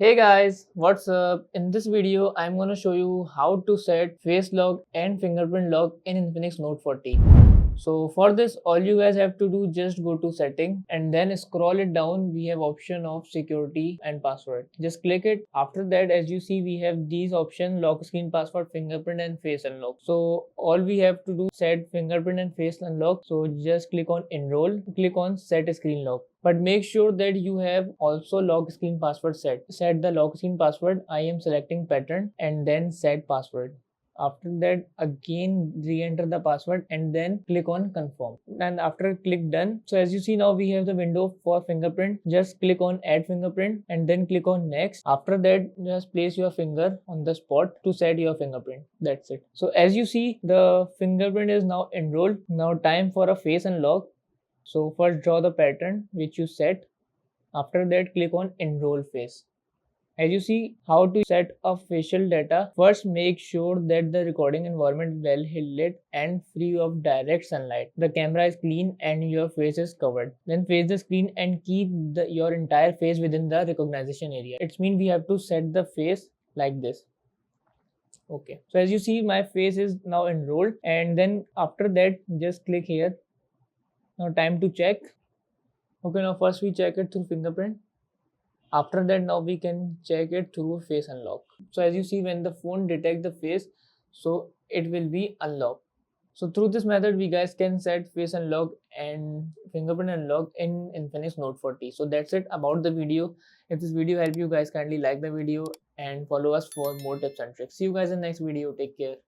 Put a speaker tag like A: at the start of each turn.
A: Hey guys, what's up? In this video, I'm gonna show you how to set face lock and fingerprint lock in Infinix Note 40. So for this, all you guys have to do just go to setting and then scroll it down. We have option of security and password. Just click it. After that, as you see, we have these options: lock screen, password, fingerprint, and face unlock. So all we have to do set fingerprint and face unlock. So just click on enroll, click on set screen lock. But make sure that you have also lock screen password set. Set the lock screen password. I am selecting pattern and then set password. After that, again re-enter the password and then click on confirm. And after click done, so as you see now we have the window for fingerprint. Just click on add fingerprint and then click on next. After that, just place your finger on the spot to set your fingerprint. That's it. So as you see, the fingerprint is now enrolled. Now time for a face unlock. So first draw the pattern which you set. After that, click on enroll face. As you see how to set a facial data, first make sure that the recording environment is well lit and free of direct sunlight. The camera is clean and your face is covered. Then face the screen and keep your entire face within the recognition area. It means we have to set the face like this. Okay. So as you see, my face is now enrolled, and then after that, just click here. Now time to check. Okay, now first we check it through fingerprint. After that, now we can check it through face unlock. So as you see, when the phone detects the face, so it will be unlocked. So through this method, we guys can set face unlock and fingerprint unlock in Infinix Note 40. So that's it about the video. If this video helped you guys, kindly like the video and follow us for more tips and tricks. See you guys in the next video. Take care.